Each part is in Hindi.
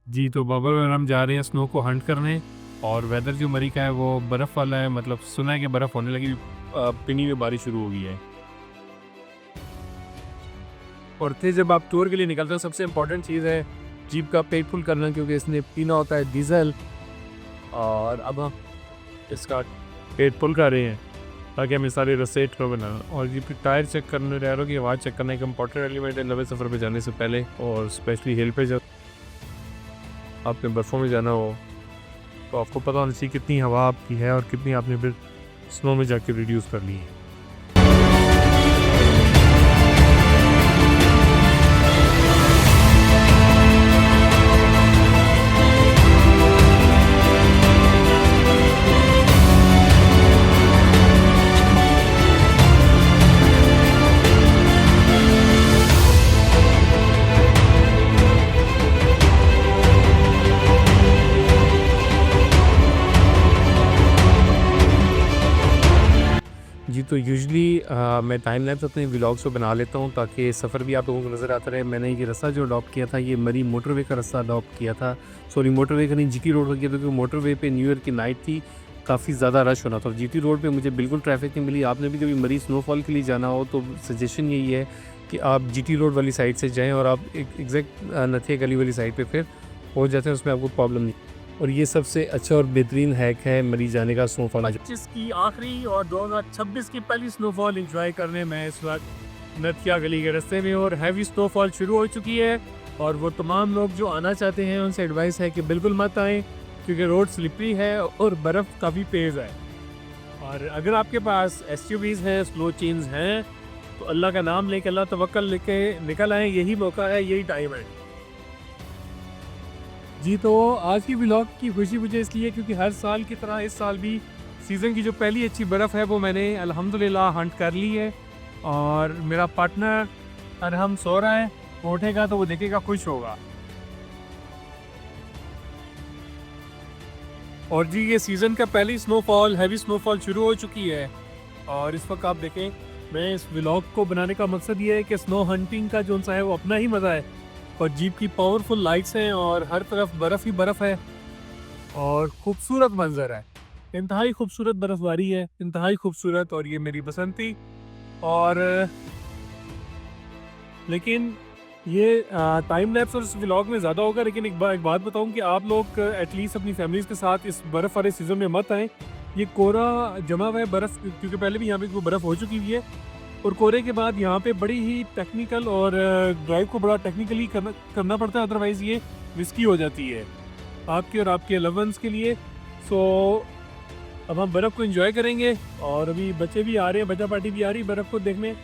जी, तो बबल और हम जा रहे हैं स्नो को हंट करने और वेदर जो मरी का है वो बर्फ़ वाला है, मतलब सुना है कि बर्फ़ होने लगी, पिनी में बारिश शुरू हो गई है। और फिर जब आप टूर के लिए निकलते हो सबसे इम्पोर्टेंट चीज़ है जीप का पेट फुल करना, क्योंकि इसने पीना होता है डीज़ल। और अब हम इसका पेट फुल कर रहे हैं ताकि हम इस सारे रस्ते ट्रो बना। और जीप के टायर चेक करने रह रहा हूँ कि आवाज़ चेक करना एक इम्पोर्टेंट एलिमेंट है लंबे सफ़र पे जाने से पहले, और स्पेशली हिल पे जब आपने बर्फ़ों में जाना हो तो आपको पता होना चाहिए कितनी हवा आपकी है और कितनी आपने फिर स्नो में जाके रिड्यूस कर ली है। जी, तो यूजुअली मैं टाइम लैप्स अपने व्लॉग्स पे बना लेता हूँ ताकि सफ़र भी आप लोगों को नज़र आता रहे। मैंने ये रास्ता जो अडॉप्ट किया था, ये मरी मोटरवे का रास्ता अडॉप्ट किया था। सॉरी, मोटरवे का नहीं, जीटी रोड का किया था, क्योंकि मोटरवे पे न्यू ईयर की नाइट थी, काफ़ी ज़्यादा रश होना था। और जीटी रोड पे मुझे बिल्कुल ट्रैफिक नहीं मिली। आपने भी कभी मरी स्नोफॉल के लिए जाना हो तो सजेशन यही है कि आप जीटी रोड वाली साइड से जाएँ और आप एक एग्जैक्ट नथिया गली वाली साइड पर फिर पहुँच जाते हैं, उसमें आपको प्रॉब्लम नहीं। और ये सबसे अच्छा और बेहतरीन हैक है मरी जाने का स्नोफॉल। 25 की आखिरी और 2026 की पहली स्नोफॉल एंजॉय करने में इस वक्त नथिया गली के रास्ते में, और हैवी स्नोफॉल शुरू हो चुकी है। और वो तमाम लोग जो आना चाहते हैं उनसे एडवाइस है कि बिल्कुल मत आएँ, क्योंकि रोड स्लिपरी है और बर्फ़ काफ़ी तेज़ है। और अगर आपके पास एसयूवीज़ हैं, स्लो चेन्स हैं, तो अल्लाह का नाम लेके, अल्लाह तवक्कल लेके निकल आएँ। यही मौका है, यही टाइम है। जी, तो आज की व्लॉग की खुशी मुझे इसलिए क्योंकि हर साल की तरह इस साल भी सीज़न की जो पहली अच्छी बर्फ़ है वो मैंने अल्हम्दुलिल्लाह हंट कर ली है। और मेरा पार्टनर अरहम सो रहा है, वो उठेगा तो वो देखेगा, खुश होगा। और जी, ये सीज़न का पहली स्नोफॉल, हैवी स्नोफॉल शुरू हो चुकी है। और इस वक्त आप देखें, मैं इस व्लॉग को बनाने का मकसद ये है कि स्नो हंटिंग का जो सा है वो अपना ही मज़ा है। और जीप की पावरफुल लाइट्स हैं और हर तरफ बर्फ़ ही बर्फ़ है और खूबसूरत मंजर है। इंतहाई खूबसूरत बर्फबारी है, इंतहाई खूबसूरत, और ये मेरी पसंद थी। और लेकिन ये टाइम लैप्स और इस व्लॉग में ज़्यादा होगा। लेकिन एक बात बताऊं कि आप लोग एटलीस्ट अपनी फैमिलीज़ के साथ इस बर्फ़ वाले सीज़न में मत आएँ। ये कोहरा जमा हुआ है बर्फ़, क्योंकि पहले भी यहाँ पे बर्फ़ हो चुकी हुई है। और कोहरे के बाद यहाँ पे बड़ी ही टेक्निकल और ड्राइव को बड़ा टेक्निकली करना पड़ता है, अदरवाइज़ ये रिस्की हो जाती है आपके और आपके लव वंस के लिए। सो अब हम बर्फ़ को एंजॉय करेंगे, और अभी बच्चे भी आ रहे हैं, बच्चा पार्टी भी आ रही है बर्फ़ को देखने।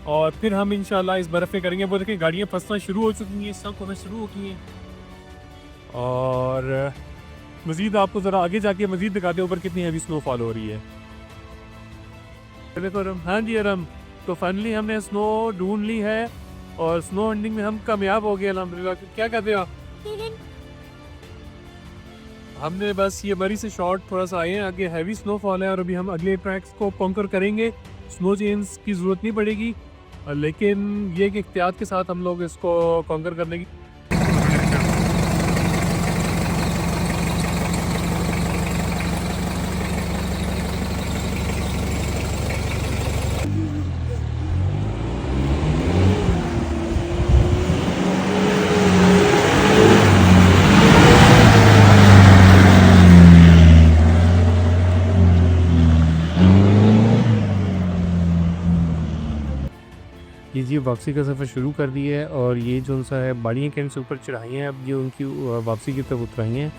और फिर हम इंशाल्लाह इस बर्फ़ में करेंगे। वो देखिए, गाड़ियाँ फंसना शुरू हो चुकी हैं, सड़क होना शुरू हो गई हैं। और मज़ीद आपको ज़रा आगे जाके मज़ीद दिखाते हैं ऊपर कितनी हैवी स्नोफॉल हो रही है। चले तो अरम, हाँ जी अरम, तो फाइनली हमने स्नो ढूंढ ली है और स्नो हंटिंग में हम कामयाब हो गए अल्हम्दुलिल्लाह। क्या कहते हो आप? हमने बस ये मरी से शॉर्ट थोड़ा सा आए हैं, आगे हैवी स्नोफॉल है और अभी हम अगले ट्रैक्स को कॉन्कर करेंगे। स्नो चेन्स की ज़रूरत नहीं पड़ेगी, लेकिन ये कि एहतियात के साथ हम लोग इसको कॉन्कर करने की। ये जी वापसी का सफ़र शुरू कर दिया है, और ये जो सा है बाड़ियाँ कैंट से ऊपर चढ़ाई हैं, अब ये उनकी वापसी की तरफ उतराई हैं।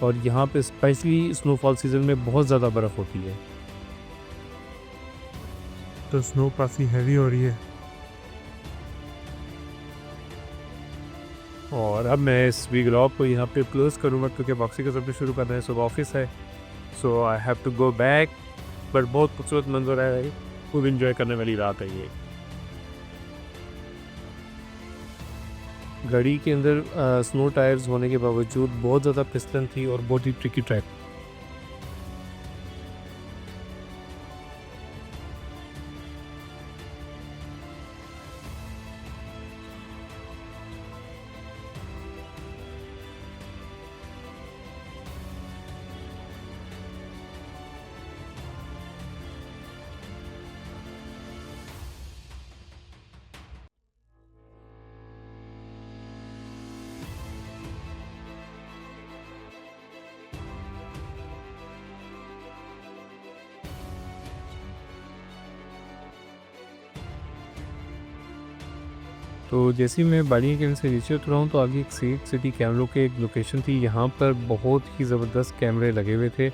और यहाँ पे स्पेशली स्नोफॉल सीज़न में बहुत ज़्यादा बर्फ़ होती है, तो स्नो काफ़ी हैवी हो रही है। और अब मैं इस व्लॉग को यहाँ पे क्लोज़ करूँगा, क्योंकि वापसी का सफ़र शुरू करना है, सुबह ऑफिस है। So I have to go back. But बहुत खूबसूरत मंजर है, खूब इंजॉय करने वाली रात है ये। गाड़ी के अंदर स्नो टायर्स होने के बावजूद बहुत ज़्यादा फिसलन थी और बहुत ही ट्रिकी ट्रैक। तो जैसे ही मैं बाड़ी के से नीचे उतरा हूँ तो आगे एक सेफ सिटी कैमरों के एक लोकेशन थी, यहाँ पर बहुत ही ज़बरदस्त कैमरे लगे हुए थे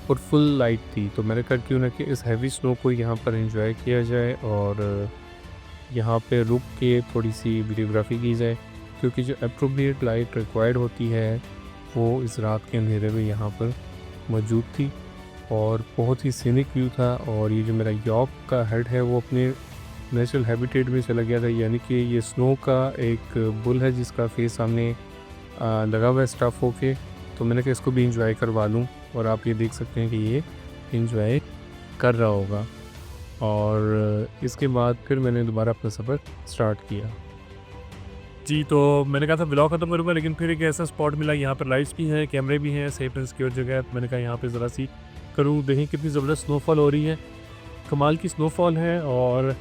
और फुल लाइट थी। तो मैंने कहा क्यों ना कि इस हैवी स्नो को यहाँ पर एंजॉय किया जाए और यहाँ पे रुक के थोड़ी सी वीडियोग्राफी की जाए, क्योंकि जो अप्रोप्रिएट लाइट रिक्वायर्ड होती है वो इस रात के अंधेरे में यहाँ पर मौजूद थी और बहुत ही सीनिक व्यू था। और ये जो मेरा यॉर्क का हेड है वो अपने नेचुरल हैबिटेट में चला गया था, यानी कि ये स्नो का एक बुल है जिसका फेस सामने लगा हुआ है स्टफ होके। तो मैंने कहा इसको भी इंजॉय करवा लूँ और आप ये देख सकते हैं कि ये इंजॉय कर रहा होगा। और इसके बाद फिर मैंने दोबारा अपना सफ़र स्टार्ट किया। जी, तो मैंने कहा था व्लॉग ख़त्म करूँगा, लेकिन फिर एक ऐसा स्पॉट मिला, यहाँ पर लाइट्स भी हैं, कैमरे भी हैं, सेफ एंड सिक्योर जगह है। तो मैंने कहा यहाँ पे ज़रा सी करूँ, देखें कितनी ज़बरदस्त स्नोफॉल हो रही है। कमाल की स्नोफॉल है। और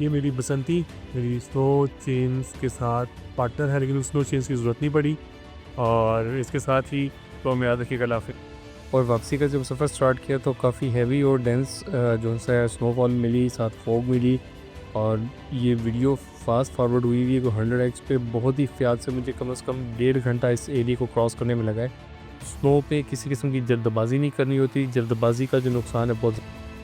ये मेरी बसंती मेरी स्नो चेन्स के साथ पार्टनर है, लेकिन उस स्नो चेन्स की ज़रूरत नहीं पड़ी। और इसके साथ ही तो मैं याद रखिएगा, अल्लाह हाफ़िज़। और वापसी का जब सफ़र स्टार्ट किया तो काफ़ी हैवी और डेंस जो सा स्नोफॉल मिली, साथ फॉग मिली। और ये वीडियो फास्ट फॉरवर्ड हुई हुई है 100x पे, बहुत ही एहतियात से मुझे कम से कम 1.5 घंटा इस एरिया को क्रॉस करने में लगा है। स्नो पे किसी किस्म की जल्दबाजी नहीं करनी होती, जल्दबाजी का जो नुकसान है बहुत,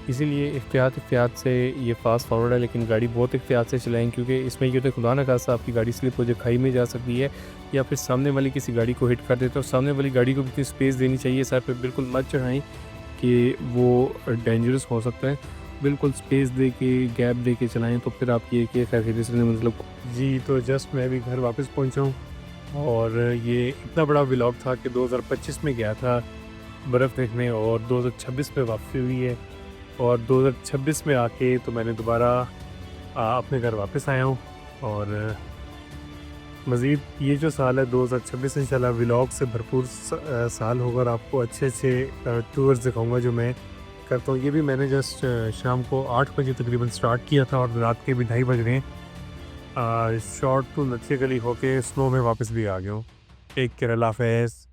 इसीलिए एहतियात से ये फास्ट फॉरवर्ड है। लेकिन गाड़ी बहुत एहतियात से चलाएं, क्योंकि इसमें ये तो खुदा न खासा आपकी गाड़ी स्लिप हो जाए, खाई में जा सकती है या फिर सामने वाली किसी गाड़ी को हिट कर देते हो। सामने वाली गाड़ी को भी इतनी स्पेस देनी चाहिए, सर पे बिल्कुल मत चढ़ाएं कि वो डेंजरस हो सकता है। बिल्कुल स्पेस दे के, गैप दे के चलाएँ, तो फिर आप ये कि खैर से मतलब। जी, तो जस्ट मैं भी घर वापस पहुंचा हूँ और ये इतना बड़ा व्लॉग था कि 2025 में गया था बर्फ़ देखने और 2026 में वापसी हुई है। और 2026 में आके तो मैंने दोबारा अपने घर वापस आया हूँ। और मज़ीद ये जो साल है 2026 इंशाल्लाह व्लॉग से भरपूर साल होगा और आपको अच्छे टूर्स दिखाऊंगा जो मैं करता हूँ। ये भी मैंने जस्ट शाम को 8 बजे तकरीबन स्टार्ट किया था और रात के भी 2:30 बज रहे हैं। शॉर्ट टू नच्छे गली होके स्नो में वापस भी आ गया हूँ। टेक केयर, अल्लाह हाफ़िज़।